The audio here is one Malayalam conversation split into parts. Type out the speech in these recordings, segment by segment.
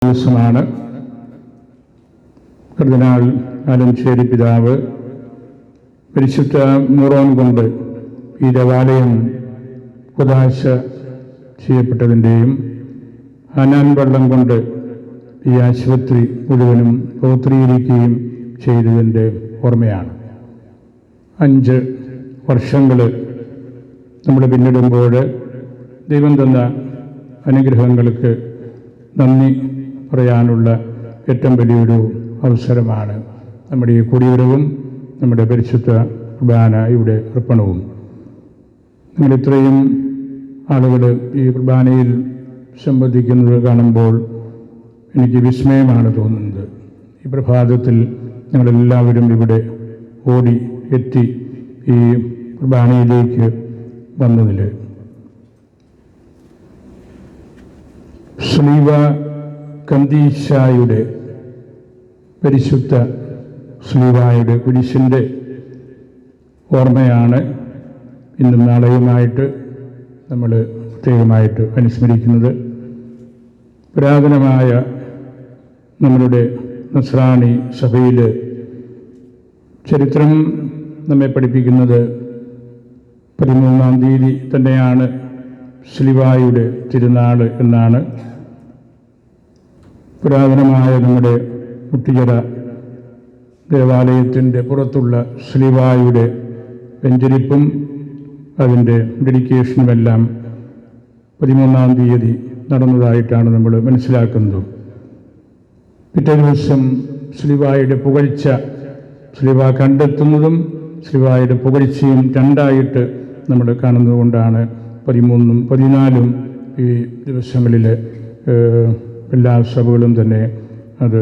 ദിവസമാണ് കർദിനാൾ ആലഞ്ചേരി പിതാവ് പരിശുദ്ധ മൂറോൻ കൊണ്ട് ഈ ദേവാലയം കുദാശ ചെയ്യപ്പെട്ടതിൻ്റെയും ഹനാൻ വെള്ളം കൊണ്ട് ഈ ആശുപത്രി മുഴുവനും പൗത്രീകരിക്കുകയും ചെയ്തതിൻ്റെ ഓർമ്മയാണ്. 5 വർഷങ്ങൾ നമ്മൾ പിന്നിടുമ്പോൾ ദൈവം തന്ന അനുഗ്രഹങ്ങൾക്ക് നന്ദി പറയാനുള്ള ഏറ്റവും വലിയൊരു അവസരമാണ് നമ്മുടെ ഈ കുടിവരവും നമ്മുടെ പരിശുദ്ധ കുർബാനയുടെ അർപ്പണവും. നമ്മളിത്രയും ആളുകൾ ഈ കുർബാനയിൽ സംബന്ധിക്കുന്നത് കാണുമ്പോൾ എനിക്ക് വിസ്മയമാണ് തോന്നുന്നത്. ഈ പ്രഭാതത്തിൽ ഞങ്ങളെല്ലാവരും ഇവിടെ ഓടി എത്തി ഈ കുർബാനയിലേക്ക് വന്നതിൽ ശ്ലീവ കന്ദീശായുടെ പരിശുദ്ധ ശ്ലീവായുടെ കുരിശിൻ്റെ ഓർമ്മയാണ് ഇന്നും നാളെയുമായിട്ട് നമ്മൾ പ്രത്യേകമായിട്ട് അനുസ്മരിക്കുന്നത്. പുരാതനമായ നമ്മളുടെ നസ്രാണി സഭയിൽ ചരിത്രം നമ്മെ പഠിപ്പിക്കുന്നത് 13-ാം തീയതി തന്നെയാണ് ശ്ലീവായുടെ തിരുനാൾ എന്നാണ്. പുരാതനമായ നമ്മുടെ മുട്ടിച്ചിറ ദേവാലയത്തിൻ്റെ പുറത്തുള്ള ശ്ലീവായുടെ വെഞ്ചരിപ്പും അതിൻ്റെ ഡെഡിക്കേഷനുമെല്ലാം 13-ാം തീയതി നടന്നതായിട്ടാണ് നമ്മൾ മനസ്സിലാക്കുന്നത്. പിറ്റേ ദിവസം ശ്ലീവായുടെ പുകഴ്ച, ശ്ലീവ കണ്ടെത്തുന്നതും ശ്ലീവായുടെ പുകഴ്ചയും രണ്ടായിട്ട് നമ്മൾ കാണുന്നതുകൊണ്ടാണ് 13-ഉം 14-ഉം ഈ ദിവസങ്ങളിൽ എല്ലാ സഭകളും തന്നെ അത്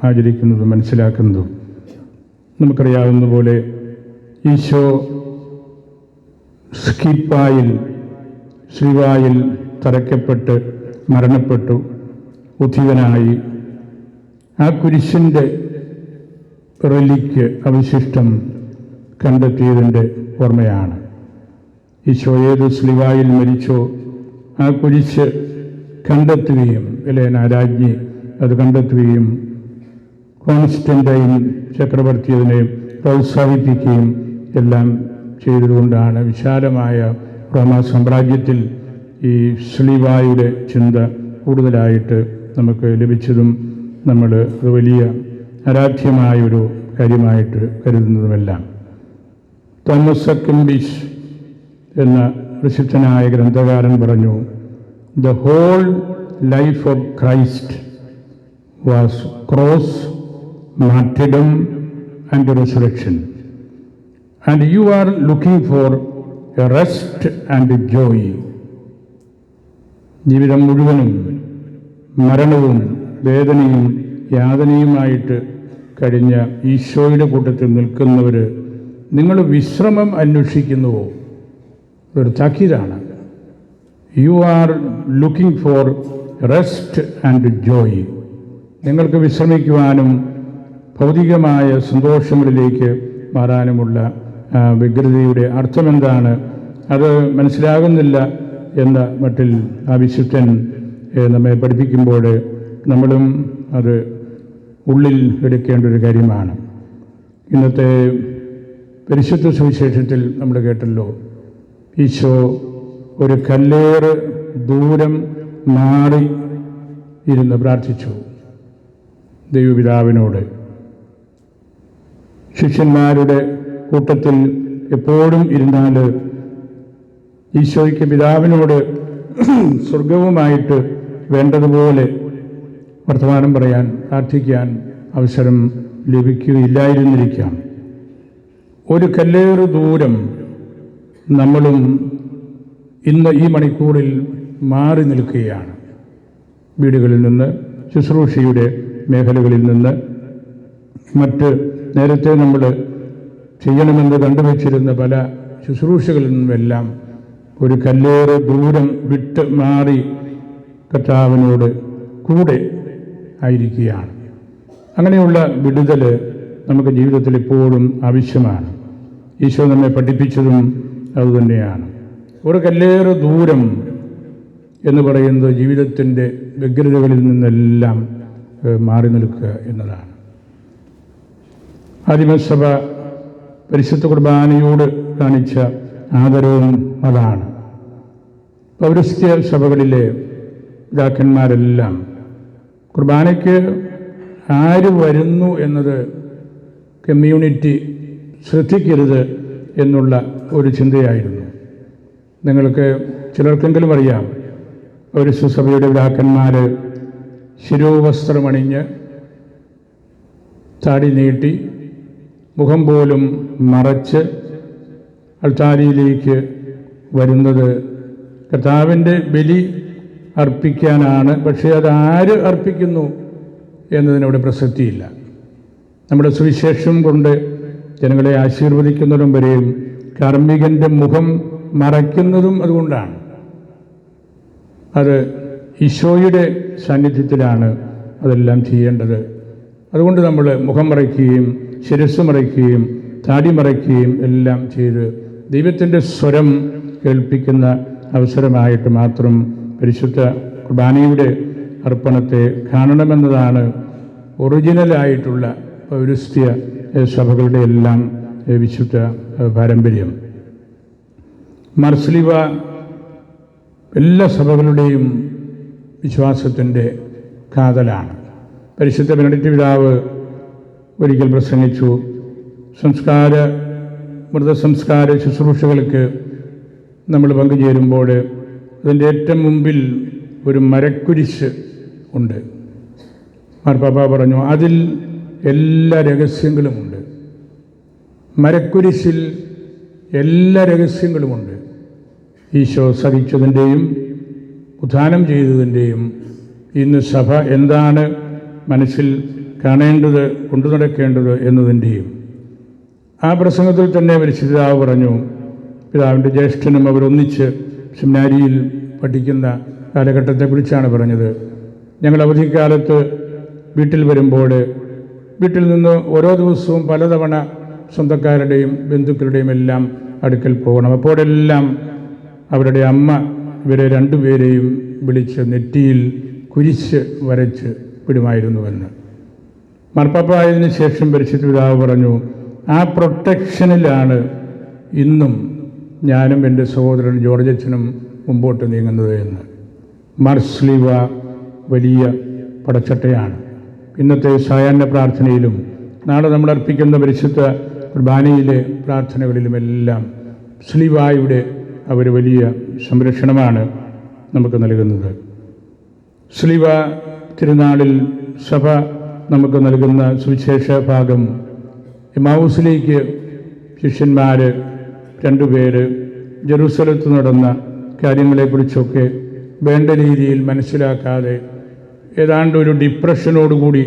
ആചരിക്കുന്നതും മനസ്സിലാക്കുന്നതും. നമുക്കറിയാവുന്ന പോലെ ഈശോ സ്കിപ്പായിൽ ശ്ലീവായിൽ തറയ്ക്കപ്പെട്ട് മരണപ്പെട്ടു, ഉദ്ധിതനായി. ആ കുരിശിൻ്റെ റെലിക്ക് അവശിഷ്ടം കണ്ടെത്തിയതിൻ്റെ ഓർമ്മയാണ്. ഈശോ ഏത് ശ്ലീവായിൽ മരിച്ചോ ആ കുരിശ് കണ്ടെത്തുകയും എലേന രാജ്ഞി അത് കണ്ടെത്തുകയും കോൺസ്റ്റന്റൈൻ ചക്രവർത്തി അതിനെ പ്രോത്സാഹിപ്പിക്കുകയും എല്ലാം ചെയ്തതുകൊണ്ടാണ് വിശാലമായ റോമാ സാമ്രാജ്യത്തിൽ ഈ ശ്ലീവായുടെ ചിന്ത കൂടുതലായിട്ട് നമുക്ക് ലഭിച്ചതും നമ്മൾ അത് വലിയ ആരാധ്യമായൊരു കാര്യമായിട്ട് കരുതുന്നതുമെല്ലാം. തോമസ് അക്വിൻപീസ് എന്ന പ്രസിദ്ധനായ ഗ്രന്ഥകാരൻ പറഞ്ഞു, "The whole life of Christ was cross, martyrdom and resurrection. And you are looking for a rest and joy." ജീവിതം മുഴുവനും മരണവും വേദനയും യാതനയുമായിട്ട് കഴിഞ്ഞ ഈശോയുടെ കൂട്ടത്തിൽ നിൽക്കുന്നവർ, നിങ്ങൾ വിശ്രമം അന്വേഷിക്കുന്നുവോ? ഒരു താക്കീതാണ്. You are looking for rest and joy. നിങ്ങൾക്ക് വിശ്രമിക്കുവാനും ഭൗതികമായ സന്തോഷങ്ങളിലേക്ക് മാറാനുമുള്ള വ്യഗ്രതയുടെ അർത്ഥമെന്താണ്? അത് മനസ്സിലാകുന്നില്ല എന്ന മട്ടിൽ ആ വിശുദ്ധൻ നമ്മെ പഠിപ്പിക്കുമ്പോൾ നമ്മളും അത് ഉള്ളിൽ എടുക്കേണ്ട ഒരു കാര്യമാണ്. ഇന്നത്തെ പരിശുദ്ധ സുവിശേഷത്തിൽ നമ്മൾ കേട്ടല്ലോ, ഈശോ ഒരു കല്ലേറ് ദൂരം മാറി ഇരുന്ന് പ്രാർത്ഥിച്ചു ദൈവപിതാവിനോട്. ശിഷ്യന്മാരുടെ കൂട്ടത്തിൽ എപ്പോഴും ഇരുന്നാൽ ഈശോയ്ക്ക് പിതാവിനോട് സ്വർഗവുമായിട്ട് വേണ്ടതുപോലെ വർത്തമാനം പറയാൻ, പ്രാർത്ഥിക്കാൻ അവസരം ലഭിക്കുകയില്ലായിരുന്നിരിക്കാം. ഒരു കല്ലേറ് ദൂരം നമ്മളും ഇന്ന് ഈ മണിക്കൂറിൽ മാറി നിൽക്കുകയാണ്. വീടുകളിൽ നിന്ന്, ശുശ്രൂഷയുടെ മേഖലകളിൽ നിന്ന്, മറ്റ് നേരത്തെ നമ്മൾ ചെയ്യണമെന്ന് കണ്ടുവച്ചിരുന്ന പല ശുശ്രൂഷകളിൽ നിന്നുമെല്ലാം ഒരു കല്ലേറ് ദൂരം വിട്ട് മാറി കർത്താവിനോട് കൂടെ ആയിരിക്കുകയാണ്. അങ്ങനെയുള്ള വിടുതൽ നമുക്ക് ജീവിതത്തിൽ എപ്പോഴും ആവശ്യമാണ്. ഈശോ നമ്മെ പഠിപ്പിച്ചതും അതുതന്നെയാണ്. ഒരു കല്ലേറ് ദൂരം എന്ന് പറയുന്നത് ജീവിതത്തിൻ്റെ വ്യഗ്രതകളിൽ നിന്നെല്ലാം മാറി നിൽക്കുക എന്നതാണ്. ആദിമസഭ പരിശുദ്ധ കുർബാനയോട് കാണിച്ച ആദരവും അതാണ്. പൗരസ്ത്യ സഭകളിലെ പിതാക്കന്മാരെല്ലാം കുർബാനയ്ക്ക് ആര് വരുന്നു എന്നത് കമ്മ്യൂണിറ്റി ശ്രദ്ധിക്കരുത് എന്നുള്ള ഒരു ചിന്തയായിരുന്നു. നിങ്ങൾക്ക് ചിലർക്കെങ്കിലും അറിയാം, പൗരസ്ത്യ സഭയുടെ പിതാക്കന്മാർ ശിരോവസ്ത്രമണിഞ്ഞ് താടി നീട്ടി മുഖം പോലും മറച്ച് അൾത്താരിയിലേക്ക് വരുന്നത് കർത്താവിൻ്റെ ബലി അർപ്പിക്കാനാണ്. പക്ഷേ അതാര് അർപ്പിക്കുന്നു എന്നതിനവിടെ പ്രസക്തിയില്ല. നമ്മുടെ സുവിശേഷം കൊണ്ട് ജനങ്ങളെ ആശീർവദിക്കുന്നതും വരെയും കാർമ്മികൻ്റെ മുഖം മറയ്ക്കുന്നതും അതുകൊണ്ടാണ്. അത് ഈശോയുടെ സാന്നിധ്യത്തിലാണ് അതെല്ലാം ചെയ്യേണ്ടത്. അതുകൊണ്ട് നമ്മൾ മുഖം മറയ്ക്കുകയും ശിരസ്സ് മറയ്ക്കുകയും താടി മറയ്ക്കുകയും എല്ലാം ചെയ്ത് ദൈവത്തിൻ്റെ സ്വരം കേൾപ്പിക്കുന്ന അവസരമായിട്ട് മാത്രം പരിശുദ്ധ കുർബാനയുടെ അർപ്പണത്തെ കാണണമെന്നതാണ് ഒറിജിനലായിട്ടുള്ള പൗരസ്ത്യ സഭകളുടെ എല്ലാം വിശുദ്ധ പാരമ്പര്യം. മാർസ്ലീവ എല്ലാ സഭകളുടെയും വിശ്വാസത്തിൻ്റെ കാതലാണ്. പരിശുദ്ധ ബെനഡിക്ട് പിതാവ് ഒരിക്കൽ പ്രസംഗിച്ചു, മൃതസംസ്കാര ശുശ്രൂഷകൾക്ക് നമ്മൾ പങ്കുചേരുമ്പോൾ അതിൻ്റെ ഏറ്റവും മുമ്പിൽ ഒരു മരക്കുരിശ് ഉണ്ട്. മാർപ്പാപ്പ പറഞ്ഞു, അതിൽ എല്ലാ രഹസ്യങ്ങളുമുണ്ട്. മരക്കുരിശിൽ എല്ലാ രഹസ്യങ്ങളുമുണ്ട്. ഈശോ സഹിച്ചതിൻ്റെയും ഉദ്ധാനം ചെയ്തതിൻ്റെയും ഇന്ന് സഭ എന്താണ് മനസ്സിൽ കാണേണ്ടത്, കൊണ്ടു നടക്കേണ്ടത് എന്നതിൻ്റെയും. ആ പ്രസംഗത്തിൽ തന്നെ പരിശുദ്ധ പിതാവ് പറഞ്ഞു, പിതാവിൻ്റെ ജ്യേഷ്ഠനും അവരൊന്നിച്ച് സെമിനാരിയിൽ പഠിക്കുന്ന കാലഘട്ടത്തെക്കുറിച്ചാണ് പറഞ്ഞത്. ഞങ്ങൾ അവധിക്കാലത്ത് വീട്ടിൽ വരുമ്പോൾ വീട്ടിൽ നിന്ന് ഓരോ ദിവസവും പലതവണ സ്വന്തക്കാരുടെയും ബന്ധുക്കളുടെയും എല്ലാം അടുക്കൽ പോകണം. അപ്പോഴെല്ലാം അവരുടെ അമ്മ ഇവരെ രണ്ടുപേരെയും വിളിച്ച് നെറ്റിയിൽ കുരിശ് വരച്ച് വിടുമായിരുന്നുവെന്ന്. മാർപ്പാപ്പ ആയതിനു ശേഷം പരിശുദ്ധ പിതാവ് പറഞ്ഞു, ആ പ്രൊട്ടക്ഷനിലാണ് ഇന്നും ഞാനും എൻ്റെ സഹോദരൻ ജോർജ് അച്ഛനും മുമ്പോട്ട് നീങ്ങുന്നത് എന്ന്. മാർസ്ലീവ വലിയ പടച്ചട്ടയാണ്. ഇന്നത്തെ സായാഹ്ന പ്രാർത്ഥനയിലും നാളെ നമ്മൾ അർപ്പിക്കുന്ന പരിശുദ്ധ കുർബാനയിലെ പ്രാർത്ഥനകളിലുമെല്ലാം സ്ലീവായുടെ അവർ വലിയ സംരക്ഷണമാണ് നമുക്ക് നൽകുന്നത്. സ്ലീവ തിരുനാളിൽ സഭ നമുക്ക് നൽകുന്ന സുവിശേഷ ഭാഗം, എമ്മാവൂസിലേക്ക് ശിഷ്യന്മാർ രണ്ടുപേര് ജെറൂസലത്ത് നടന്ന കാര്യങ്ങളെക്കുറിച്ചൊക്കെ വേണ്ട രീതിയിൽ മനസ്സിലാക്കാതെ ഏതാണ്ട് ഒരു ഡിപ്രഷനോടുകൂടി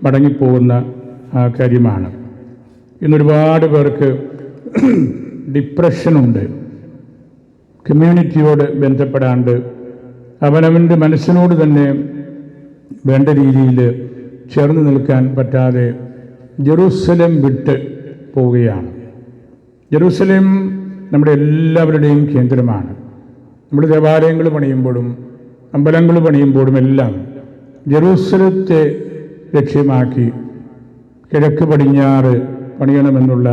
മടങ്ങിപ്പോകുന്ന കാര്യമാണ്. ഇന്നൊരുപാട് പേർക്ക് ഡിപ്രഷനുണ്ട്. കമ്മ്യൂണിറ്റിയോട് ബന്ധപ്പെടാണ്ട് അവനവൻ്റെ മനസ്സിനോട് തന്നെ വേണ്ട രീതിയിൽ ചേർന്ന് നിൽക്കാൻ പറ്റാതെ ജെറൂസലേം വിട്ട് പോവുകയാണ്. ജെറൂസലേം നമ്മുടെ എല്ലാവരുടെയും കേന്ദ്രമാണ്. നമ്മൾ ദേവാലയങ്ങൾ പണിയുമ്പോഴും അമ്പലങ്ങൾ പണിയുമ്പോഴും എല്ലാം ജെറൂസലത്തെ ലക്ഷ്യമാക്കി കിഴക്ക് പടിഞ്ഞാറ് പണിയണമെന്നുള്ള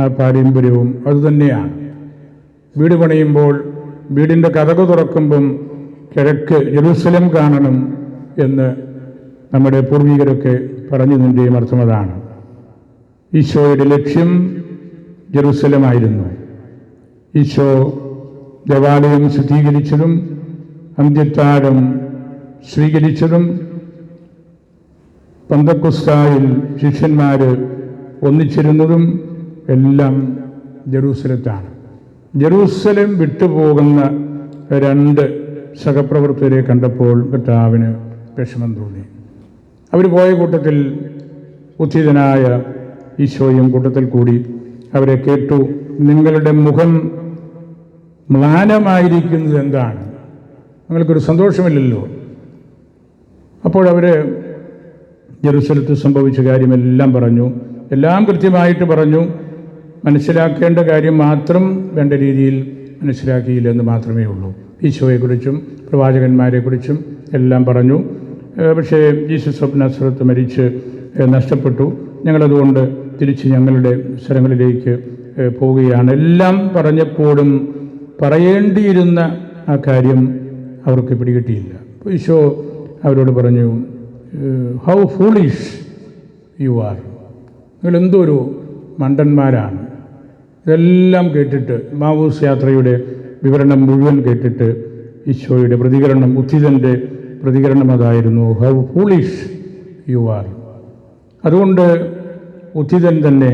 ആ പാരമ്പര്യവും അതുതന്നെയാണ്. വീട് പണിയുമ്പോൾ വീടിൻ്റെ കതക് തുറക്കുമ്പം കിഴക്ക് ജെറൂസലേം കാണണം എന്ന് നമ്മുടെ പൂർവികരൊക്കെ പറഞ്ഞതിൻ്റെയും അർത്ഥം അതാണ്. ഈശോയുടെ ലക്ഷ്യം ജെറൂസലേമായിരുന്നു. ഈശോ ദേവാലയം ശുദ്ധീകരിച്ചതും അന്ത്യത്താഴം സ്വീകരിച്ചതും പന്തക്കുസ്തായിൽ ശിഷ്യന്മാർ ഒന്നിച്ചിരുന്നതും എല്ലാം ജെറൂസലത്താണ്. ജെറൂസലേം വിട്ടുപോകുന്ന രണ്ട് സഹപ്രവർത്തകരെ കണ്ടപ്പോൾ കർത്താവിന് വിഷമം തോന്നി. അവർ പോയ കൂട്ടത്തിൽ ഉത്ഥിതനായ ഈശോയും കൂട്ടത്തിൽ കൂടി അവരെ കേട്ടു, നിങ്ങളുടെ മുഖം മ്ലാനമായിരിക്കുന്നത് എന്താണ്? നിങ്ങൾക്കൊരു സന്തോഷമില്ലല്ലോ. അപ്പോഴവർ ജെറൂസലത്ത് സംഭവിച്ച കാര്യമെല്ലാം പറഞ്ഞു. എല്ലാം കൃത്യമായിട്ട് പറഞ്ഞു. മനസ്സിലാക്കേണ്ട കാര്യം മാത്രം വേണ്ട രീതിയിൽ മനസ്സിലാക്കിയില്ലെന്ന് മാത്രമേ ഉള്ളൂ. ഈശോയെക്കുറിച്ചും പ്രവാചകന്മാരെക്കുറിച്ചും എല്ലാം പറഞ്ഞു. പക്ഷേ ജീസസ് ഓഫ് നസറത്ത് മരിച്ച് നഷ്ടപ്പെട്ടു. ഞങ്ങളതുകൊണ്ട് തിരിച്ച് ഞങ്ങളുടെ സ്ഥലങ്ങളിലേക്ക് പോവുകയാണ്. എല്ലാം പറഞ്ഞപ്പോഴും പറയേണ്ടിയിരുന്ന ആ കാര്യം അവർക്ക് പിടികിട്ടിയില്ല. അപ്പോൾ ഈശോ അവരോട് പറഞ്ഞു, ഹൗ ഫൂളിഷ് യു ആർ, നിങ്ങളെന്തോരു മണ്ടന്മാരാണ്. ഇതെല്ലാം കേട്ടിട്ട് മാവൂസ് യാത്രയുടെ വിവരണം മുഴുവൻ കേട്ടിട്ട് ഈശോയുടെ പ്രതികരണം, ഉത്ഥിതൻ്റെ പ്രതികരണം അതായിരുന്നു, ഹൗ ഫൂളിഷ് യു ആർ. അതുകൊണ്ട് ഉത്ഥിതൻ തന്നെ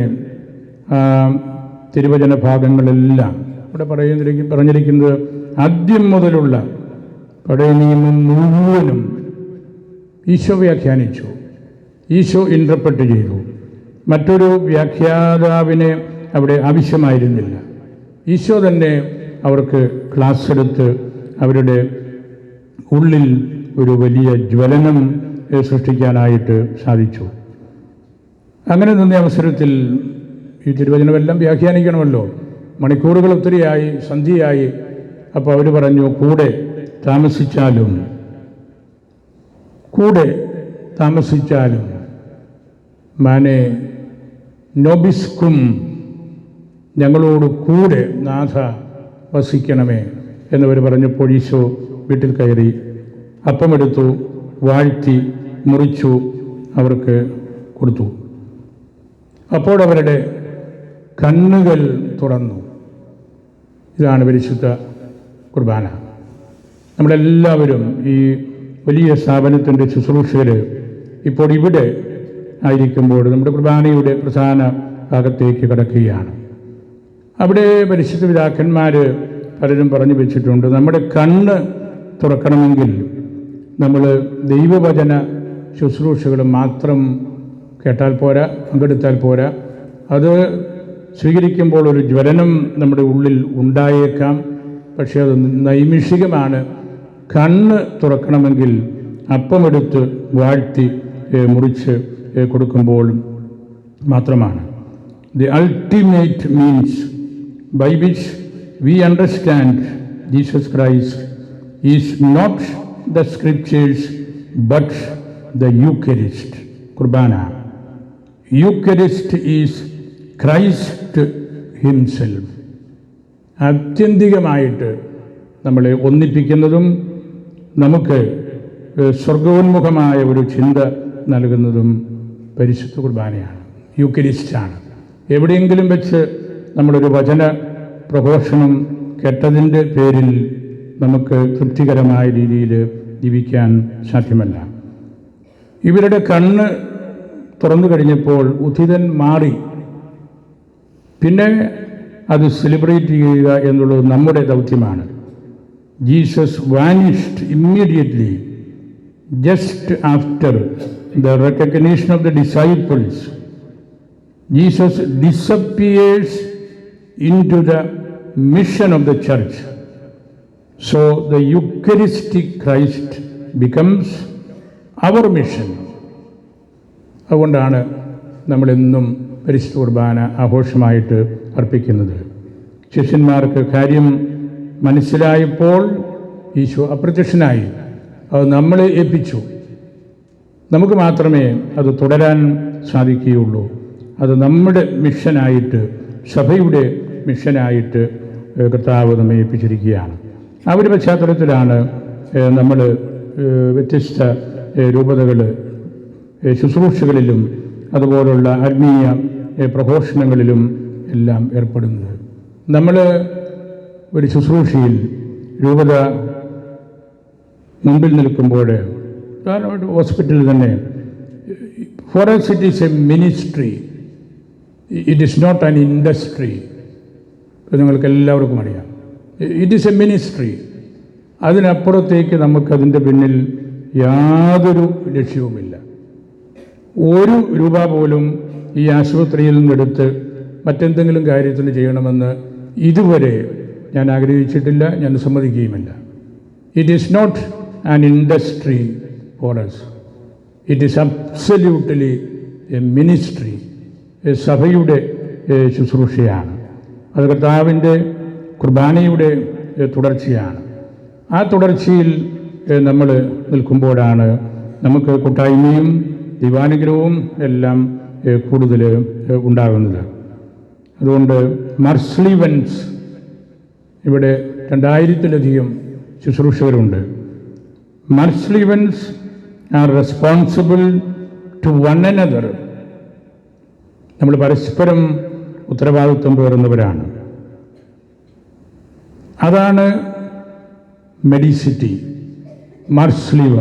തിരുവചന ഭാഗങ്ങളെല്ലാം ഇവിടെ പറഞ്ഞിരിക്കുന്നത് ആദ്യം മുതലുള്ള പഴയ നിയമം മുഴുവനും ഈശോ വ്യാഖ്യാനിച്ചു, ഈശോ ഇൻ്റർപ്രറ്റ് ചെയ്തു. മറ്റൊരു വ്യാഖ്യാതാവിനെ അവിടെ ആവശ്യമായിരുന്നില്ല. ഈശോ തന്നെ അവർക്ക് ക്ലാസ് എടുത്ത് അവരുടെ ഉള്ളിൽ ഒരു വലിയ ജ്വലനം സൃഷ്ടിക്കാനായിട്ട് സാധിച്ചു. അങ്ങനെ നിന്ന അവസരത്തിൽ ഈ തിരുവചനമെല്ലാം വ്യാഖ്യാനിക്കണമല്ലോ. മണിക്കൂറുകൾ ഒത്തിരിയായി, സന്ധ്യയായി. അപ്പോൾ അവർ പറഞ്ഞു, കൂടെ താമസിച്ചാലും മാനെ നോബിസ്കും, ഞങ്ങളോട് കൂടെ നാഥ വസിക്കണമേ എന്നവർ പറഞ്ഞപ്പോൾ ഈശോ വീട്ടിൽ കയറി അപ്പമെടുത്തു, വാഴ്ത്തി, മുറിച്ചു അവർക്ക് കൊടുത്തു. അപ്പോൾ അവരുടെ കണ്ണുകൾ തുറന്നു. ഇതാണ് പരിശുദ്ധ കുർബാന. നമ്മളെല്ലാവരും ഈ വലിയ സ്ഥാപനത്തിൻ്റെ ശുശ്രൂഷകർ ഇപ്പോൾ ഇവിടെ ആയിരിക്കുമ്പോൾ നമ്മുടെ കുർബാനയുടെ പ്രധാന ഭാഗത്തേക്ക് കടക്കുകയാണ്. അവിടെ പരിശുദ്ധ പിതാക്കന്മാർ പലരും പറഞ്ഞു വെച്ചിട്ടുണ്ട്, നമ്മുടെ കണ്ണ് തുറക്കണമെങ്കിൽ നമ്മൾ ദൈവവചന ശുശ്രൂഷകൾ മാത്രം കേട്ടാൽ പോരാ, പങ്കെടുത്താൽ പോരാ. അത് സ്വീകരിക്കുമ്പോൾ ഒരു ജ്വലനം നമ്മുടെ ഉള്ളിൽ ഉണ്ടായേക്കാം, പക്ഷേ അത് നൈമിഷികമാണ്. കണ്ണ് തുറക്കണമെങ്കിൽ അപ്പമെടുത്ത് വാഴ്ത്തി മുറിച്ച് കൊടുക്കുമ്പോൾ മാത്രമാണ്. The ultimate means by which we understand Jesus Christ is not the scriptures but the Eucharist. Qurbana, Eucharist is Christ himself. ആത്യന്തികമായിട്ട് നമ്മളെ ഒന്നിപ്പിക്കുന്നതും നമുക്ക് സ്വർഗോന്മുഖമായ ഒരു ചിന്ത നൽകുന്നതും പരിശുദ്ധ കുർബാനയാണ്, യൂക്കരിസ്റ്റാണ്. എവിടെയെങ്കിലും വെച്ച് നമ്മളൊരു വചന പ്രഘോഷണം കേട്ടതിൻ്റെ പേരിൽ നമുക്ക് തൃപ്തികരമായ രീതിയിൽ ജീവിക്കാൻ സാധ്യമല്ല. ഇവരുടെ കണ്ണ് തുറന്നു കഴിഞ്ഞപ്പോൾ ഉത്ഥിതൻ മാറി. പിന്നെ അത് സെലിബ്രേറ്റ് ചെയ്യുക എന്നുള്ളത് നമ്മുടെ ദൗത്യമാണ്. Jesus vanished immediately just after the recognition of the disciples. Jesus disappears into the mission of the church. So the Eucharistic Christ becomes our mission. അതുകൊണ്ടാണ് നമ്മളെന്നും പരിശുദ്ധ കുർബാന ആഘോഷമായിട്ട് അർപ്പിക്കുന്നത്. ശിഷ്യന്മാർക്ക് കാര്യം മനസ്സിലായപ്പോൾ ഈശോ അപ്രത്യക്ഷനായി. അത് നമ്മളെ ഏൽപ്പിച്ചു. നമുക്ക് മാത്രമേ അത് തുടരാൻ സാധിക്കുകയുള്ളൂ. അത് നമ്മുടെ മിഷനായിട്ട്, സഭയുടെ മിഷനായിട്ട് കർത്താവ് നമ്മെ ഏൽപ്പിച്ചിരിക്കുകയാണ്. ആ ഒരു പശ്ചാത്തലത്തിലാണ് നമ്മൾ വ്യത്യസ്ത രൂപതകൾ ശുശ്രൂഷകളിലും അതുപോലുള്ള ആത്മീയ പ്രഘോഷണങ്ങളിലും എല്ലാം ഏർപ്പെടുന്നത്. നമ്മൾ ഒരു ശുശ്രൂഷയിൽ രൂപത മുമ്പിൽ നിൽക്കുമ്പോൾ, ഹോസ്പിറ്റലിൽ തന്നെ, four us it is a ministry, it is not an industry. നിങ്ങൾക്ക് എല്ലാവർക്കും അറിയാം, ഇറ്റ് ഈസ് എ മിനിസ്ട്രി. അതിനപ്പുറത്തേക്ക് നമുക്കതിൻ്റെ പിന്നിൽ യാതൊരു ലക്ഷ്യവുമില്ല. ഒരു രൂപ പോലും ഈ ആശുപത്രിയിൽ നിന്നെടുത്ത് മറ്റെന്തെങ്കിലും കാര്യത്തിന് ചെയ്യണമെന്ന് ഇതുവരെ ഞാൻ ആഗ്രഹിച്ചിട്ടില്ല, ഞാൻ സമ്മതിക്കുകയുമില്ല. It is not an industry for us. It is absolutely a ministry, സഭയുടെ ശുശ്രൂഷയാണ്. അത് കർത്താവിൻ്റെ കുർബാനയുടെ തുടർച്ചയാണ്. ആ തുടർച്ചയിൽ നമ്മൾ നിൽക്കുമ്പോഴാണ് നമുക്ക് കൂട്ടായ്മയും ദൈവാനുഗ്രഹവും എല്ലാം കൂടുതൽ ഉണ്ടാകുന്നത്. അതുകൊണ്ട് മർസ്ലിവൻസ് ഇവിടെ 2000-ലധികം ശുശ്രൂഷകരുണ്ട്. Marsleevans are responsible to one another. നമ്മൾ പരസ്പരം ഉത്തരവാദിത്വം പേറുന്നവരാണ്. അതാണ് മെഡിസിറ്റി, മർസ്ലിവ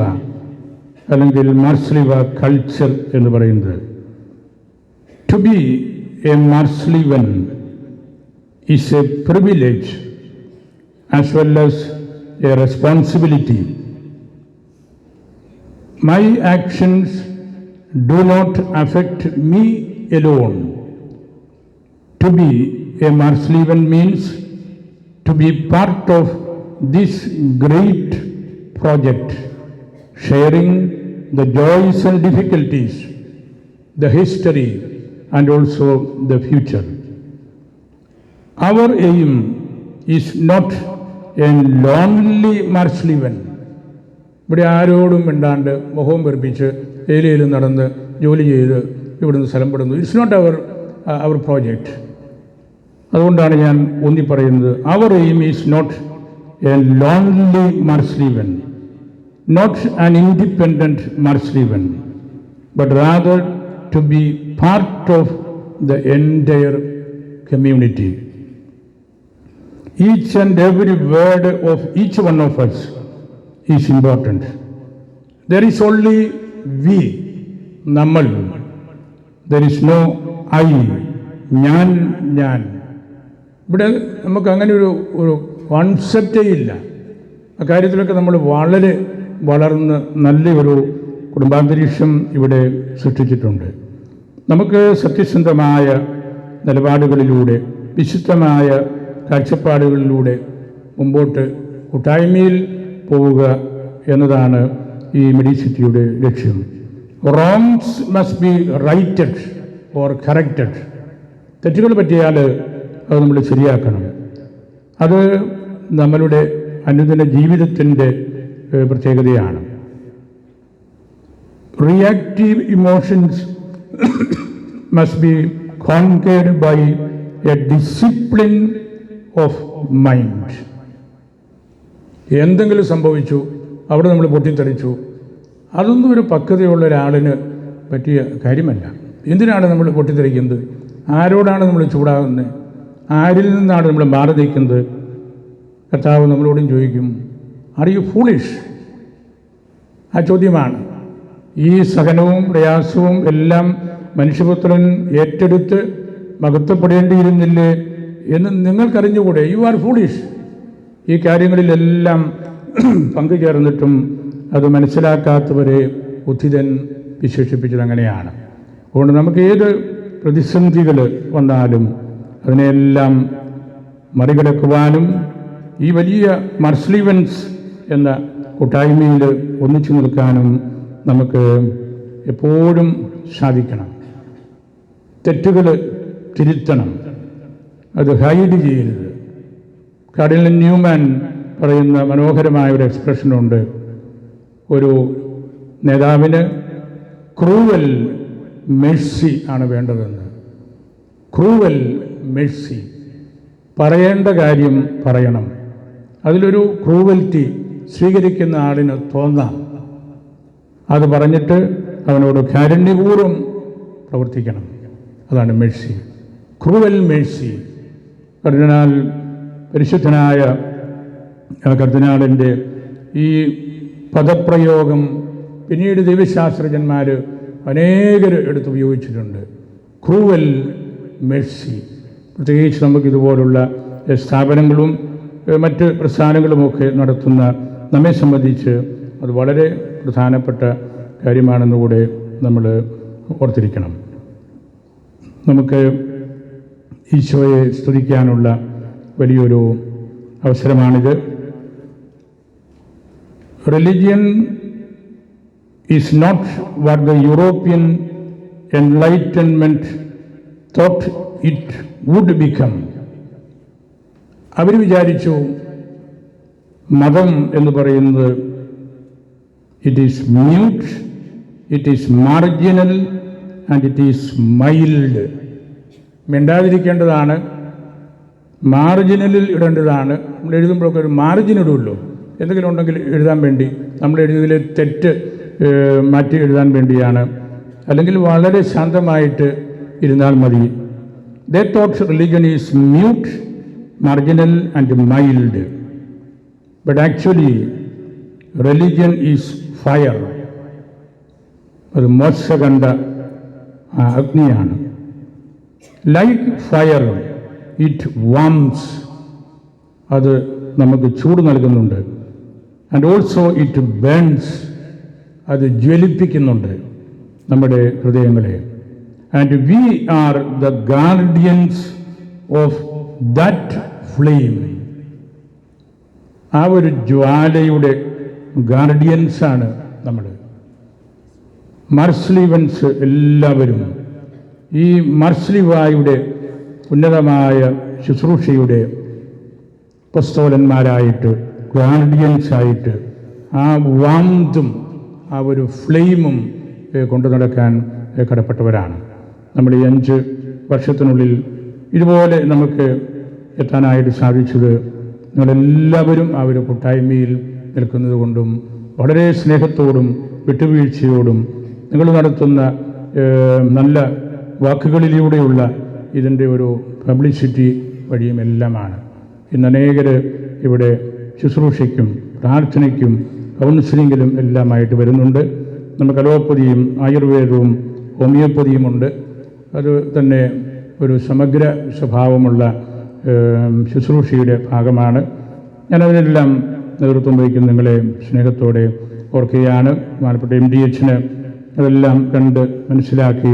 അല്ലെങ്കിൽ മർസ്ലിവ കൾച്ചർ എന്ന് പറയുന്നത്. To be a Marsleevan is a privilege as well as a responsibility. My actions do not affect me alone. To be a Marslivan means to be part of this great project, sharing the joys and difficulties, the history, and also the future. Our aim is not a lonely Marslivan. ഇവിടെ ആരോടും മിണ്ടാണ്ട് മുഖവും വെറുപ്പിച്ച് ഏലയിലും നടന്ന് ജോലി ചെയ്ത് ഇവിടുന്ന് സ്ഥലം പെടുന്നു. It's not our project. അതുകൊണ്ടാണ് ഞാൻ ഊന്നി പറയുന്നത്, our aim is not a lonely Marsleevan, not an independent Marsleevan, but rather to be part of the entire community. Each and every word of each one of us is important. There is only we, നമ്മൾ. There is no I, ഞാൻ. ഇവിടെ നമുക്ക് അങ്ങനെ ഒരു കോൺസെപ്റ്റേ ഇല്ല. അക്കാര്യത്തിലൊക്കെ നമ്മൾ വളരെ വളർന്ന് നല്ലൊരു കുടുംബാന്തരീക്ഷം ഇവിടെ സൃഷ്ടിച്ചിട്ടുണ്ട്. നമുക്ക് സത്യസന്ധമായ നിലപാടുകളിലൂടെ, വിശുദ്ധമായ കാഴ്ചപ്പാടുകളിലൂടെ മുമ്പോട്ട് കൂട്ടായ്മയിൽ പോവുക എന്നതാണ് ഈ മെഡിസിറ്റിയുടെ ലക്ഷ്യം. Wrongs must be righted or corrected. തെറ്റുകൾ പറ്റിയാൽ അത് നമ്മൾ ശരിയാക്കണം. അത് നമ്മളുടെ അനുദിന ജീവിതത്തിൻ്റെ പ്രത്യേകതയാണ്. Reactive emotions must be conquered by a discipline of mind. എന്തെങ്കിലും സംഭവിച്ചു, അവിടെ നമ്മൾ പൊട്ടിത്തെറിച്ചു, അതൊന്നും ഒരു പക്വതയുള്ള ഒരാളിന് പറ്റിയ കാര്യമല്ല. എന്തിനാണ് നമ്മൾ പൊട്ടിത്തെറിക്കുന്നത്? ആരോടാണ് നമ്മൾ ചൂടാകുന്നത്? ആരിൽ നിന്നാണ് നമ്മൾ മാറി നിൽക്കുന്നത്? കർത്താവ് നമ്മളോടും ചോദിക്കും, ആർ യു ഫൂളിഷ്? ആ ചോദ്യമാണ്. ഈ സഹനവും പ്രയാസവും എല്ലാം മനുഷ്യപുത്രൻ ഏറ്റെടുത്ത് മഹത്വപ്പെടേണ്ടിയിരുന്നില്ലേ എന്ന് നിങ്ങൾക്കറിഞ്ഞുകൂടെ? You are foolish. ഈ കാര്യങ്ങളിലെല്ലാം പങ്കുചേർന്നിട്ടും അത് മനസ്സിലാക്കാത്തവരെ ഉദ്ധിതൻ വിശേഷിപ്പിച്ചത് അങ്ങനെയാണ്. അതുകൊണ്ട് നമുക്ക് ഏത് പ്രതിസന്ധികൾ വന്നാലും അതിനെല്ലാം മറികടക്കുവാനും ഈ വലിയ മർസ്ലിവൻസ് എന്ന കൂട്ടായ്മയിൽ ഒന്നിച്ചു നിൽക്കാനും നമുക്ക് എപ്പോഴും സാധിക്കണം. തെറ്റുകൾ തിരുത്തണം, അത് ഹൈഡ് ചെയ്യരുത്. കാർഡിനൽ ന്യൂമാൻ പറയുന്ന മനോഹരമായ ഒരു എക്സ്പ്രഷനുണ്ട്. ഒരു നേതാവിന് ക്രൂവൽ മെഴ്സി ആണ് വേണ്ടതെന്ന്. ക്രൂവൽ മെഴ്സി, പറയേണ്ട കാര്യം പറയണം. അതിലൊരു ക്രൂവൽറ്റി സ്വീകരിക്കുന്ന ആളിന് തോന്നാം. അത് പറഞ്ഞിട്ട് അവനോട് കാരുണ്യപൂർവ്വം പ്രവർത്തിക്കണം. അതാണ് മെഴ്സി, ക്രൂവൽ മെഴ്സി. പരിശുദ്ധനായ കർദിനാളിൻ്റെ ഈ പദപ്രയോഗം പിന്നീട് ദൈവശാസ്ത്രജ്ഞന്മാർ അനേകർ എടുത്തുപയോഗിച്ചിട്ടുണ്ട്. Cruel Mercy. പ്രത്യേകിച്ച് നമുക്കിതുപോലുള്ള സ്ഥാപനങ്ങളും മറ്റ് പ്രസ്ഥാനങ്ങളുമൊക്കെ നടത്തുന്ന നമ്മെ സംബന്ധിച്ച് അത് വളരെ പ്രധാനപ്പെട്ട കാര്യമാണെന്നുകൂടെ നമ്മൾ ഓർത്തിരിക്കണം. നമുക്ക് ഈശോയെ സ്തുതിക്കാനുള്ള വലിയൊരു അവസരമാണിത്. Religion is not what the European enlightenment thought it would become. അവർ വിചാരിച്ചു മതം എന്ന് പറയുന്നത് it is mute, it is marginal and it is mild. മിണ്ടാതിരിക്കേണ്ടതാണ്, മാർജിനലിൽ ഇടേണ്ടതാണ്. നമ്മൾ എഴുതുമ്പോഴൊക്കെ ഒരു മാർജിൻ ഇടുമല്ലോ, എന്തെങ്കിലും ഉണ്ടെങ്കിൽ എഴുതാൻ വേണ്ടി, നമ്മൾ എഴുതിയതിൽ തെറ്റ് മാറ്റി എഴുതാൻ വേണ്ടിയാണ്. അല്ലെങ്കിൽ വളരെ ശാന്തമായിട്ട് ഇരുന്നാൽ മതി. ദേ thought religion is mute, marginal and mild. But actually religion is fire. അത് മോശ കണ്ട അഗ്നിയാണ്. ലൈക്ക് ഫയർ ഇറ്റ് വാംസ്, അത് നമുക്ക് ചൂട് നൽകുന്നുണ്ട്. ആൻഡ് ഓൾസോ ഇറ്റ് ബേൺസ്, അത് ജ്വലിപ്പിക്കുന്നുണ്ട് നമ്മുടെ ഹൃദയങ്ങളെ. And we are the guardians of that flame. ആ ഒരു ജ്വാലയുടെ ഗാർഡിയൻസാണ് നമ്മൾ. മാർസ്ലീവൻസ് എല്ലാവരും ഈ മാർസ്ലിവായുടെ ഉന്നതമായ ശുശ്രൂഷയുടെ അപ്പോസ്തലന്മാരായിട്ട്, ഗാർഡിയൻസായിട്ട് ആ വാന്തും ആ ഒരു ഫ്ലെയിമും കൊണ്ടു നടക്കാൻ കടപ്പെട്ടവരാണ്. നമ്മൾ ഈ 5 വർഷത്തിനുള്ളിൽ ഇതുപോലെ നമുക്ക് എത്താനായിട്ട് സാധിച്ചത് നിങ്ങളെല്ലാവരും ആ ഒരു കൂട്ടായ്മയിൽ നിൽക്കുന്നത് കൊണ്ടും വളരെ സ്നേഹത്തോടും വിട്ടുവീഴ്ചയോടും നിങ്ങൾ നടത്തുന്ന നല്ല വാക്കുകളിലൂടെയുള്ള ഇതിൻ്റെ ഒരു പബ്ലിസിറ്റി വഴിയും എല്ലാമാണ്. ഇന്ന് അനേകർ ഇവിടെ ശുശ്രൂഷയ്ക്കും പ്രാർത്ഥനയ്ക്കും കൗൺസിലിങ്ങിലും എല്ലാമായിട്ട് വരുന്നുണ്ട്. നമുക്ക് അലോപ്പതിയും ആയുർവേദവും ഹോമിയോപ്പതിയുമുണ്ട്. അത് തന്നെ ഒരു സമഗ്ര സ്വഭാവമുള്ള ശുശ്രൂഷയുടെ ഭാഗമാണ്. ഞാനതിനെല്ലാം നേതൃത്വം വഹിക്കുന്ന നിങ്ങളെ സ്നേഹത്തോടെ ഓർക്കുകയാണ്. ബഹുമാനപ്പെട്ട MDHന് അതെല്ലാം കണ്ട് മനസ്സിലാക്കി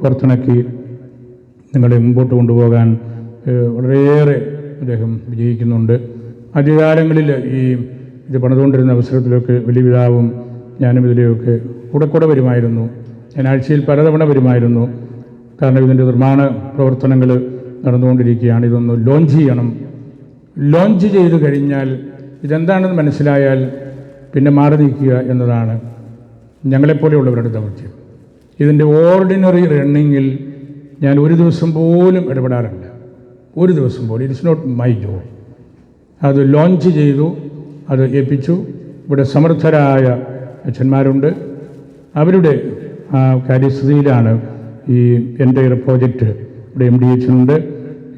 ഓർത്തിണക്കി നിങ്ങളെ മുമ്പോട്ട് കൊണ്ടുപോകാൻ വളരെയേറെ അദ്ദേഹം വിജയിക്കുന്നുണ്ട്. ആദ്യകാലങ്ങളിൽ ഇത് പണിതുകൊണ്ടിരുന്ന അവസരത്തിലൊക്കെ വലിയ പിതാവും ഞാനും ഇതിലെയൊക്കെ കൂടെ വരുമായിരുന്നു. ഞാൻ ആഴ്ചയിൽ പലതവണ വരുമായിരുന്നു. കാരണം ഇതിൻ്റെ നിർമ്മാണ പ്രവർത്തനങ്ങൾ നടന്നുകൊണ്ടിരിക്കുകയാണ്. ഇതൊന്ന് ലോഞ്ച് ചെയ്യണം. ലോഞ്ച് ചെയ്ത് കഴിഞ്ഞാൽ ഇതെന്താണെന്ന് മനസ്സിലായാൽ പിന്നെ മാറി നിൽക്കുക എന്നതാണ് ഞങ്ങളെപ്പോലെയുള്ളവരുടെ ദൗത്യം. ഇതിൻ്റെ ഓർഡിനറി റണ്ണിങ്ങിൽ ഞാൻ ഒരു ദിവസം പോലും ഇടപെടാറില്ല. ഒരു ദിവസം പോലും. It's not my job. അത് ലോഞ്ച് ചെയ്തു, അത് ഏൽപ്പിച്ചു. ഇവിടെ സമർത്ഥരായ അച്ഛന്മാരുണ്ട്. അവരുടെ ആ കാര്യസ്ഥിതിയിലാണ് ഈ എൻ്റെ പ്രോജക്റ്റ്. ഇവിടെ MDHനുണ്ട്,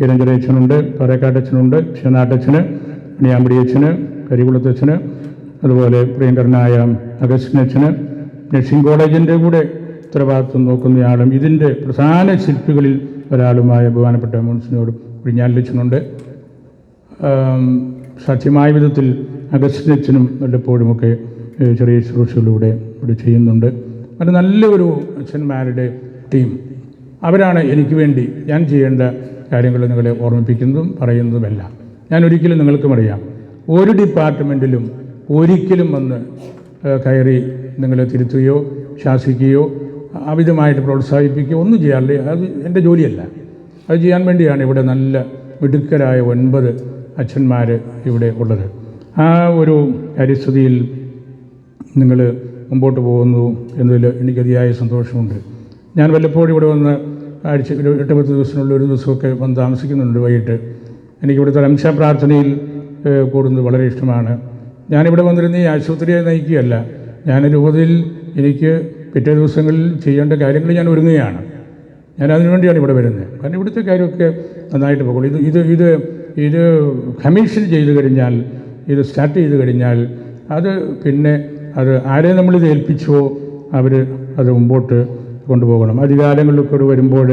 ഇരഞ്ചരയച്ചനുണ്ട്, പാറേക്കാട്ടച്ഛനുണ്ട്, ശനാട്ടച്ഛന്, മണിയാമ്പടിയച്ഛന്, കരികുളത്തച്ഛന്, അതുപോലെ പ്രിയങ്കരനായ അഗസ്റ്റിനച്ഛന്, നഴ്സിംഗ് കോളേജിൻ്റെ കൂടെ ഉത്തരവാദിത്വം നോക്കുന്നയാളും ഇതിൻ്റെ പ്രധാന ശില്പികളിൽ ഒരാളുമായ ബഹുമാനപ്പെട്ട മോൻസിനോട് കുഴിഞ്ഞാലിലച്ഛനുണ്ട്. സാധ്യമായ വിധത്തിൽ അഗസ്റ്റിനച്ഛനും വല്ലപ്പോഴുമൊക്കെ ചെറിയ ശുശ്രൂഷകളിലൂടെ ഇവിടെ ചെയ്യുന്നുണ്ട്. അത് നല്ലൊരു അച്ഛന്മാരുടെ ടീം. അവരാണ് എനിക്ക് വേണ്ടി ഞാൻ ചെയ്യേണ്ട കാര്യങ്ങൾ നിങ്ങളെ ഓർമ്മിപ്പിക്കുന്നതും പറയുന്നതുമെല്ലാം. ഞാൻ ഒരിക്കലും നിങ്ങൾക്കും അറിയാം, ഒരു ഡിപ്പാർട്ട്മെൻറ്റിലും ഒരിക്കലും വന്ന് കയറി നിങ്ങളെ തിരുത്തുകയോ ശാസിക്കുകയോ അമിതമായിട്ട് പ്രോത്സാഹിപ്പിക്കുകയോ ഒന്നും ചെയ്യാറില്ല. അത് എൻ്റെ ജോലിയല്ല. അത് ചെയ്യാൻ വേണ്ടിയാണ് ഇവിടെ നല്ല മിടുക്കരായ 9 അച്ഛന്മാർ ഇവിടെ ഉള്ളത്. ആ ഒരു കാര്യസ്ഥിതിയിൽ നിങ്ങൾ മുമ്പോട്ട് പോകുന്നു എന്നതിൽ എനിക്കതിയായ സന്തോഷമുണ്ട്. ഞാൻ വല്ലപ്പോഴും ഇവിടെ വന്ന് ആഴ്ച 8-10 ദിവസത്തിനുള്ള ഒരു ദിവസമൊക്കെ വന്ന് താമസിക്കുന്നുണ്ട്. വൈകിട്ട് എനിക്കിവിടുത്തെ റംശ പ്രാർത്ഥനയിൽ കൂടുന്നത് വളരെ ഇഷ്ടമാണ്. ഞാനിവിടെ വന്നിരുന്ന ഈ ആശുപത്രിയെ നയിക്കുകയല്ല. ഞാൻ രൂപതയിൽ എനിക്ക് പിറ്റേ ദിവസങ്ങളിൽ ചെയ്യേണ്ട കാര്യങ്ങൾ ഞാൻ ഒരുങ്ങുകയാണ്. ഞാൻ അതിനുവേണ്ടിയാണ് ഇവിടെ വരുന്നത്. കാരണം ഇവിടുത്തെ കാര്യമൊക്കെ നന്നായിട്ട് പോകുള്ളൂ. ഇത് കമ്മീഷൻ ചെയ്ത് കഴിഞ്ഞാൽ, ഇത് സ്റ്റാർട്ട് ചെയ്ത് കഴിഞ്ഞാൽ പിന്നെ ആരെ നമ്മളിത് ഏൽപ്പിച്ചുവോ അവർ അത് മുമ്പോട്ട് കൊണ്ടുപോകണം. അധികാരങ്ങളിലൊക്കെ ഒരു വരുമ്പോൾ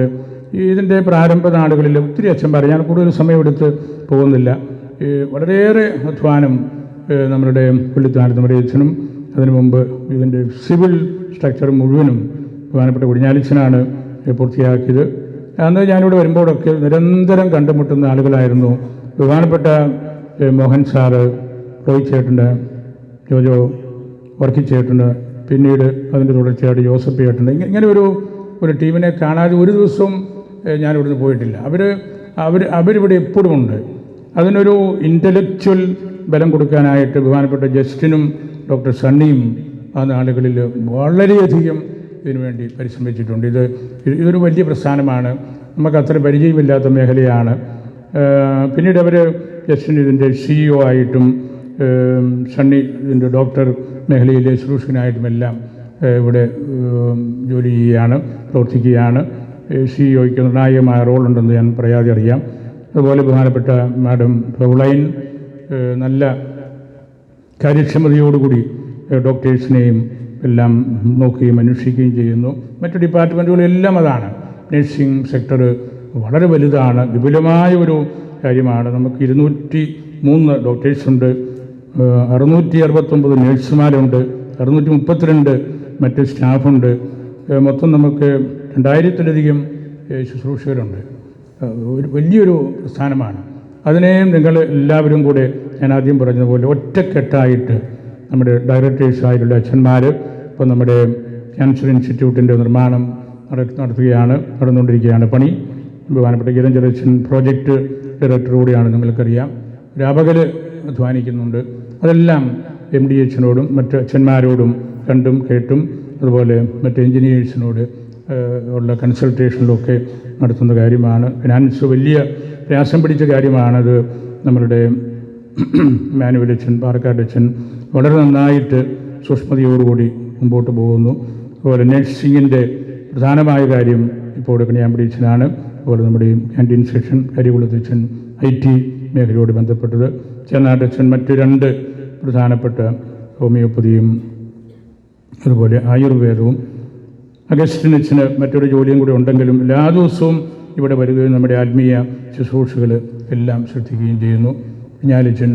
ഇതിൻ്റെ പ്രാരംഭ നാടുകളിൽ ഒത്തിരി അച്ഛന്മാർ, ഞാൻ കൂടുതൽ സമയമെടുത്ത് പോകുന്നില്ല, വളരെയേറെ അധ്വാനം നമ്മളുടെ പുള്ളിത്താനത്ത് മറിയച്ഛനും അതിനു മുമ്പ് ഇതിൻ്റെ സിവിൽ സ്ട്രക്ചർ മുഴുവനും ബഹുമാനപ്പെട്ട കുടിഞ്ഞാലിച്ചനാണ് പൂർത്തിയാക്കിയത്. അന്ന് ഞാനിവിടെ വരുമ്പോഴൊക്കെ നിരന്തരം കണ്ടുമുട്ടുന്ന ആളുകളായിരുന്നു ബഹുമാനപ്പെട്ട മോഹൻ സാറ്, റോഹിത് ചേട്ടൻ്റെ, ജോജോ വർക്കിച്ചേട്ടന്, പിന്നീട് അതിൻ്റെ തുടർച്ചയായിട്ട് ജോസഫ് ചേട്ടന്. ഇങ്ങനെ ഒരു ടീമിനെ കാണാതെ ഒരു ദിവസവും ഞാനിവിടുന്ന് പോയിട്ടില്ല. അവരിവിടെ എപ്പോഴും ഉണ്ട്. അതിനൊരു ഇൻ്റലക്ച്വൽ ബലം കൊടുക്കാനായിട്ട് ബഹുമാനപ്പെട്ട ജസ്റ്റിനും ഡോക്ടർ സണ്ണിയും ആ നാളുകളിൽ വളരെയധികം ഇതിനുവേണ്ടി പരിശ്രമിച്ചിട്ടുണ്ട്. ഇതൊരു വലിയ പ്രസ്ഥാനമാണ്, നമുക്ക് അത്ര പരിചയമില്ലാത്ത മേഖലയാണ്. പിന്നീട് അവർ ജസ്റ്റിന് ഇതിൻ്റെ CEO ആയിട്ടും സണ്ണി ഇതിൻ്റെ ഡോക്ടർ മേഖലയിലെ ശുശ്രൂഷകനായിട്ടുമെല്ലാം ഇവിടെ ജോലി ചെയ്യുകയാണ്, പ്രവർത്തിക്കുകയാണ്. CEOയ്ക്ക് നിർണായകമായ റോളുണ്ടെന്ന് ഞാൻ പറയാതെ അറിയാം. അതുപോലെ ബഹുമാനപ്പെട്ട മാഡം പൗളൈൻ നല്ല കാര്യക്ഷമതയോടുകൂടി ഡോക്ടേഴ്സിനെയും എല്ലാം നോക്കുകയും അന്വേഷിക്കുകയും ചെയ്യുന്നു. മറ്റ് ഡിപ്പാർട്ട്മെൻറ്റുകളെല്ലാം അതാണ്. നഴ്സിംഗ് സെക്ടർ വളരെ വലുതാണ്, വിപുലമായ ഒരു കാര്യമാണ്. നമുക്ക് 203 ഡോക്ടേഴ്സുണ്ട്, 669 നേഴ്സുമാരുണ്ട്, 632 മറ്റ് സ്റ്റാഫുണ്ട്. മൊത്തം നമുക്ക് 2000-ലധികം ശുശ്രൂഷകരുണ്ട്. ഒരു വലിയൊരു പ്രസ്ഥാനമാണ്. അതിനെ നിങ്ങൾ എല്ലാവരും കൂടെ ഞാൻ ആദ്യം പറഞ്ഞതുപോലെ ഒറ്റക്കെട്ടായിട്ട് നമ്മുടെ ഡയറക്ടേഴ്സായിട്ടുള്ള അച്ഛന്മാർ ഇപ്പോൾ നമ്മുടെ ക്യാൻസർ ഇൻസ്റ്റിറ്റ്യൂട്ടിൻ്റെ നിർമ്മാണം നടന്നുകൊണ്ടിരിക്കുകയാണ് പണി. ബഹുമാനപ്പെട്ട ഗിരഞ്ജലച്ചൻ പ്രോജക്റ്റ് ഡയറക്ടർ കൂടിയാണ്, നിങ്ങൾക്കറിയാം. രാപകൽ അധ്വാനിക്കുന്നുണ്ട്. അതെല്ലാം MDHനോടും മറ്റ് അച്ഛന്മാരോടും കണ്ടും കേട്ടും അതുപോലെ മറ്റ് എൻജിനീയേഴ്സിനോട് ഉള്ള കൺസൾട്ടേഷനിലൊക്കെ നടത്തുന്ന കാര്യമാണ്. ഫിനാൻസ് വലിയ പ്രയാസം പിടിച്ച കാര്യമാണത്. നമ്മളുടെ മാനുവൽ അച്ഛൻ, പാറക്കാട് അച്ഛൻ വളരെ നന്നായിട്ട് സൂക്ഷ്മതയോടുകൂടി മുമ്പോട്ട് പോകുന്നു. അതുപോലെ നഴ്സിങ്ങിൻ്റെ പ്രധാനമായ കാര്യം ഇപ്പോൾ കണിയാമ്പടിയച്ഛനാണ്. അതുപോലെ നമ്മുടെ ക്യാൻറ്റീൻ സെക്ഷൻ കരികുളത്തച്ഛൻ IT മേഖലയോട് ബന്ധപ്പെട്ടത്, ചെന്നാട്ടച്ഛൻ മറ്റ് 2 പ്രധാനപ്പെട്ട ഹോമിയോപ്പതിയും അതുപോലെ ആയുർവേദവും, അഗസ്റ്റിനച്ഛന് മറ്റൊരു ജോലിയും കൂടി ഉണ്ടെങ്കിലും എല്ലാ ദിവസവും ഇവിടെ വരികയും നമ്മുടെ ആത്മീയ ശുശ്രൂഷകൾ എല്ലാം ശ്രദ്ധിക്കുകയും ചെയ്യുന്നു. കുഞ്ഞാലിച്ചൻ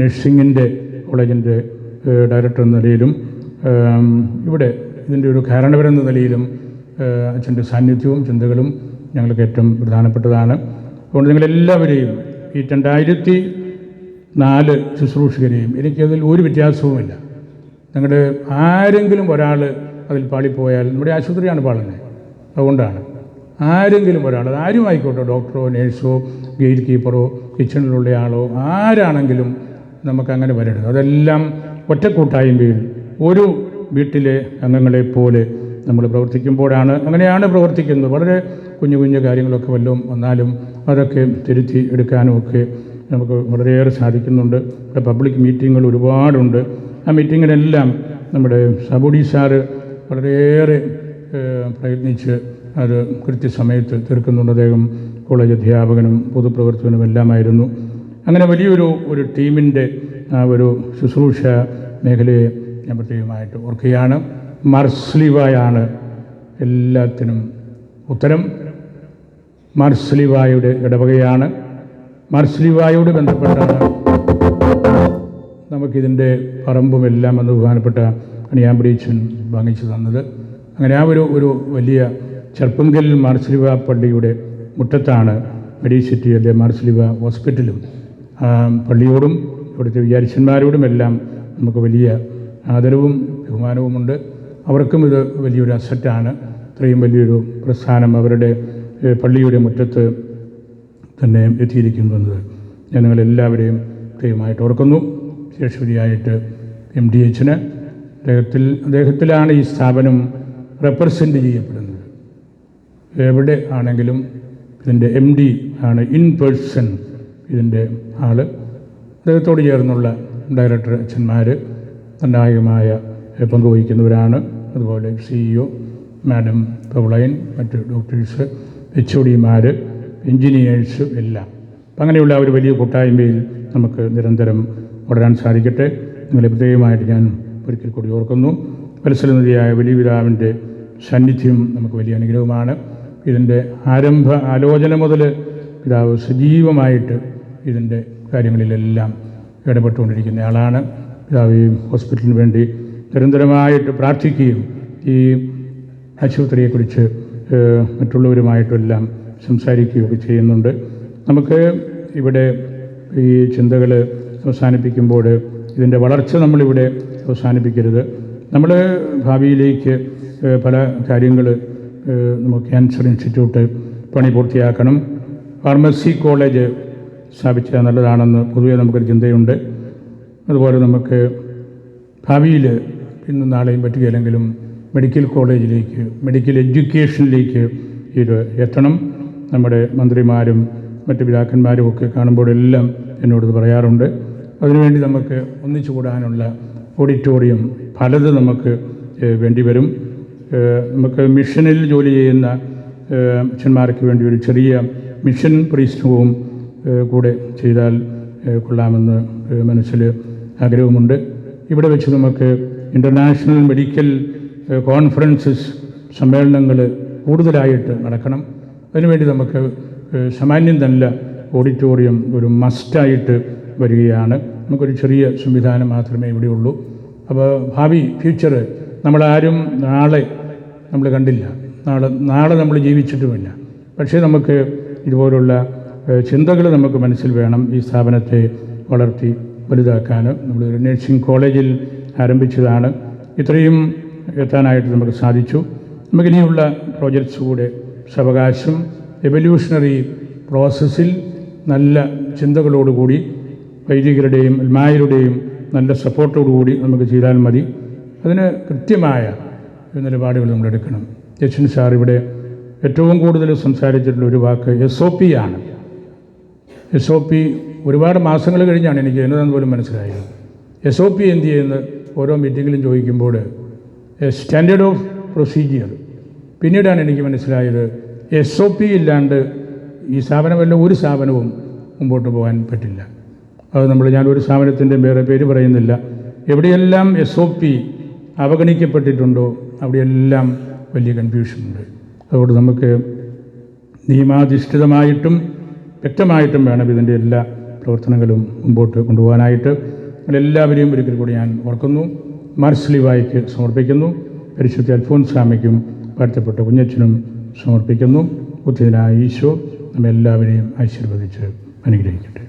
നഴ്സിങ്ങിൻ്റെ കോളേജിൻ്റെ ഡയറക്ടർ എന്ന നിലയിലും ഇവിടെ ഇതിൻ്റെ ഒരു കാരണവരെന്ന നിലയിലും അച്ഛൻ്റെ സാന്നിധ്യവും ചിന്തകളും ഞങ്ങൾക്ക് ഏറ്റവും പ്രധാനപ്പെട്ടതാണ്. അതുകൊണ്ട് നിങ്ങളെല്ലാവരെയും ഈ 2004 ശുശ്രൂഷകരെയും എനിക്കതിൽ ഒരു വ്യത്യാസവുമില്ല. നിങ്ങളുടെ ആരെങ്കിലും ഒരാൾ അതിൽ പാളിപ്പോയാൽ നമ്മുടെ ആശുപത്രിയാണ് പാളുന്നത്. അതുകൊണ്ടാണ് ആരെങ്കിലും ഒരാൾ, അത് ആരും ആയിക്കോട്ടെ, ഡോക്ടറോ നേഴ്സോ ഗേറ്റ് കീപ്പറോ കിച്ചണിലുള്ള ആളോ ആരാണെങ്കിലും നമുക്കങ്ങനെ വരരുത്. അതെല്ലാം ഒറ്റക്കൂട്ടായ്മയിൽ ഒരു വീട്ടിലെ അംഗങ്ങളെപ്പോലെ നമ്മൾ പ്രവർത്തിക്കുമ്പോഴാണ്, അങ്ങനെയാണ് പ്രവർത്തിക്കുന്നത്. വളരെ കുഞ്ഞു കുഞ്ഞു കാര്യങ്ങളൊക്കെ വല്ലതും വന്നാലും അതൊക്കെ തിരുത്തി എടുക്കാനുമൊക്കെ നമുക്ക് വളരെയേറെ സാധിക്കുന്നുണ്ട്. ഇവിടെ പബ്ലിക് മീറ്റിങ്ങുകൾ ഒരുപാടുണ്ട്. ആ മീറ്റിങ്ങിനെല്ലാം നമ്മുടെ സബൂഡി സാറ് വളരെയേറെ പ്രയത്നിച്ച് അത് കൃത്യസമയത്ത് തീർക്കുന്നുണ്ട്. അദ്ദേഹം കോളേജ് അധ്യാപകനും പൊതുപ്രവർത്തകനും എല്ലാമായിരുന്നു. അങ്ങനെ വലിയൊരു ടീമിൻ്റെ ആ ഒരു ശുശ്രൂഷ മേഖലയെ ഞാൻ പ്രത്യേകമായിട്ട് ഓർക്കുകയാണ്. മാർസ്ലിവായാണ് എല്ലാത്തിനും ഉത്തരം. മാർസ്ലിവായുടെ ഇടവകയാണ്. മാർസ്ലിവായോട് ബന്ധപ്പെട്ടാണ് നമുക്കിതിൻ്റെ പറമ്പുമെല്ലാം എന്ന് ബഹുമാനപ്പെട്ട കണിയാമ്പടിയച്ഛൻ വാങ്ങിച്ചു തന്നത്. അങ്ങനെ ആ ഒരു വലിയ ചെറുപ്പങ്കൽ മാർസ്ലിവ പള്ളിയുടെ മുറ്റത്താണ് മെഡിസിറ്റിയിലെ മാർസ്ലിവ ഹോസ്പിറ്റലും. പള്ളിയോടും ഇവിടുത്തെ വിചാരിച്ചന്മാരോടുമെല്ലാം നമുക്ക് വലിയ ആദരവും ബഹുമാനവുമുണ്ട്. അവർക്കും ഇത് വലിയൊരു അസറ്റാണ്. ഇത്രയും വലിയൊരു പ്രസ്ഥാനം അവരുടെ പള്ളിയുടെ മുറ്റത്ത് തന്നെ എത്തിയിരിക്കുന്നത് ഞാൻ നിങ്ങളെല്ലാവരെയും പ്രത്യേകമായിട്ട് ഓർക്കുന്നു. ശേഷവതിയായിട്ട് MDHന് അദ്ദേഹത്തിലാണ് ഈ സ്ഥാപനം റെപ്രസെൻ്റ് ചെയ്യപ്പെടുന്നത്. എവിടെ ആണെങ്കിലും ഇതിൻ്റെ MD ആണ് ഇൻ പേഴ്സൺ ഇതിൻ്റെ ആൾ. അദ്ദേഹത്തോട് ചേർന്നുള്ള ഡയറക്ടർ അച്ഛന്മാർ നിർണായകമായ പങ്കുവഹിക്കുന്നവരാണ്. അതുപോലെ CEO മാഡം പൗളൈൻ, മറ്റ് ഡോക്ടേഴ്സ്, HODമാർ, എൻജിനീയേഴ്സ് എല്ലാം. അപ്പം അങ്ങനെയുള്ള ഒരു വലിയ കൂട്ടായ്മയിൽ നമുക്ക് നിരന്തരം വളരാൻ സാധിക്കട്ടെ. നിങ്ങളെ പ്രത്യേകമായിട്ട് ഞാൻ ഒരിക്കൽ കൂടി ഓർക്കുന്നു. വത്സലനിധിയായ വലിയ പിതാവിൻ്റെ സാന്നിധ്യം നമുക്ക് വലിയ അനുഗ്രഹമാണ്. ഇതിൻ്റെ ആലോചന മുതൽ പിതാവ് സജീവമായിട്ട് ഇതിൻ്റെ കാര്യങ്ങളിലെല്ലാം ഇടപെട്ടുകൊണ്ടിരിക്കുന്ന ആളാണ്. പിതാവ് ഈ ഹോസ്പിറ്റലിന് വേണ്ടി നിരന്തരമായിട്ട് പ്രാർത്ഥിക്കുകയും ഈ ആശുപത്രിയെക്കുറിച്ച് മറ്റുള്ളവരുമായിട്ടെല്ലാം സംസാരിക്കുകയൊക്കെ ചെയ്യുന്നുണ്ട്. നമുക്ക് ഇവിടെ ഈ ചിന്തകൾ അവസാനിപ്പിക്കുമ്പോൾ ഇതിൻ്റെ വളർച്ച നമ്മളിവിടെ അവസാനിപ്പിക്കരുത്. നമ്മൾ ഭാവിയിലേക്ക് പല കാര്യങ്ങൾ നമുക്ക് ക്യാൻസർ ഇൻസ്റ്റിറ്റ്യൂട്ട് പണി പൂർത്തിയാക്കണം. ഫാർമസി കോളേജ് സ്ഥാപിച്ചാൽ നല്ലതാണെന്ന് പൊതുവെ നമുക്കൊരു ചിന്തയുണ്ട്. അതുപോലെ നമുക്ക് ഭാവിയിൽ ഇന്നും നാളെയും പറ്റുകയില്ലെങ്കിലും മെഡിക്കൽ കോളേജിലേക്ക്, മെഡിക്കൽ എഡ്യൂക്കേഷനിലേക്ക് ഇത് എത്തണം. നമ്മുടെ മന്ത്രിമാരും മറ്റ് പിതാക്കന്മാരും ഒക്കെ കാണുമ്പോഴെല്ലാം എന്നോട് പറയാറുണ്ട്. അതിനുവേണ്ടി നമുക്ക് ഒന്നിച്ചു കൂടാനുള്ള ഓഡിറ്റോറിയം പലത് നമുക്ക് വേണ്ടിവരും. നമുക്ക് മിഷനിൽ ജോലി ചെയ്യുന്ന അച്ഛന്മാർക്ക് വേണ്ടി ഒരു ചെറിയ മിഷൻ പ്രീസ്റ്റവും കൂടെ ചെയ്താൽ കൊള്ളാമെന്ന് മനസ്സിൽ ആഗ്രഹമുണ്ട്. ഇവിടെ വെച്ച് നമുക്ക് ഇൻ്റർനാഷണൽ മെഡിക്കൽ കോൺഫറൻസസ് സമ്മേളനങ്ങൾ കൂടുതലായിട്ട് നടക്കണം. അതിനുവേണ്ടി നമുക്ക് സാമാന്യം നല്ല ഓഡിറ്റോറിയം ഒരു മസ്റ്റായിട്ട് വരികയാണ്. നമുക്കൊരു ചെറിയ സംവിധാനം മാത്രമേ ഇവിടെയുള്ളൂ. അപ്പോൾ ഭാവി ഫ്യൂച്ചർ നമ്മളാരും നാളെ നമ്മൾ കണ്ടില്ല, നാളെ നമ്മൾ ജീവിച്ചിട്ടുമില്ല. പക്ഷേ നമുക്ക് ഇതുപോലുള്ള ചിന്തകൾ നമുക്ക് മനസ്സിൽ വേണം ഈ സ്ഥാപനത്തെ വളർത്തി വലുതാക്കാൻ. നമ്മളൊരു നഴ്സിംഗ് കോളേജിൽ ആരംഭിച്ചതാണ്, ഇത്രയും എത്താനായിട്ട് നമുക്ക് സാധിച്ചു. നമുക്കിനിയുള്ള പ്രോജക്ട്സ് കൂടെ സാവകാശം എവല്യൂഷണറി പ്രോസസ്സിൽ നല്ല ചിന്തകളോടുകൂടി വൈദികരുടെയും അൽമായരുടെയും നല്ല സപ്പോർട്ടോടുകൂടി നമുക്ക് ചെയ്താൽ മതി. അതിന് കൃത്യമായ നിലപാടുകൾ നമ്മൾ എടുക്കണം. യശ്വൻ സാർ ഇവിടെ ഏറ്റവും കൂടുതൽ സംസാരിച്ചിട്ടുള്ള ഒരു വാക്ക് SOP ആണ്. SOP ഒരുപാട് മാസങ്ങൾ കഴിഞ്ഞാണ് എനിക്ക് എന്നതെന്ന് പോലും മനസ്സിലായത്. SOP എന്ത് ചെയ്യുന്നത് ഓരോ മീറ്റിങ്ങിലും ചോദിക്കുമ്പോൾ സ്റ്റാൻഡേർഡ് ഓഫ് പ്രൊസീജിയർ. പിന്നീടാണ് എനിക്ക് മനസ്സിലായത് SOP ഇല്ലാണ്ട് ഈ സ്ഥാപനമല്ല ഒരു സ്ഥാപനവും മുമ്പോട്ട് പോകാൻ പറ്റില്ല. അത് ഞാനൊരു സ്ഥാപനത്തിൻ്റെ വേറെ പേര് പറയുന്നില്ല, എവിടെയെല്ലാം SOP അവഗണിക്കപ്പെട്ടിട്ടുണ്ടോ അവിടെയെല്ലാം വലിയ കൺഫ്യൂഷനുണ്ട്. അതുകൊണ്ട് നമുക്ക് നിയമാധിഷ്ഠിതമായിട്ടും വ്യക്തമായിട്ടും വേണം ഇതിൻ്റെ എല്ലാ പ്രവർത്തനങ്ങളും മുമ്പോട്ട് കൊണ്ടുപോകാനായിട്ട്. എല്ലാവരെയും ഒരിക്കൽ കൂടി ഞാൻ ഓർക്കുന്നു. മാർസ്ലിവായ്ക്ക് സമർപ്പിക്കുന്നു. പരിശുദ്ധ അൽഫോൻസാമയ്ക്കും വാഴ്ത്തപ്പെട്ട കുഞ്ഞച്ചനും സമർപ്പിക്കുന്നു. ബുദ്ധിനായ ഈശോ നമ്മെല്ലാവരെയും ആശീർവദിച്ച് അനുഗ്രഹിക്കട്ടെ.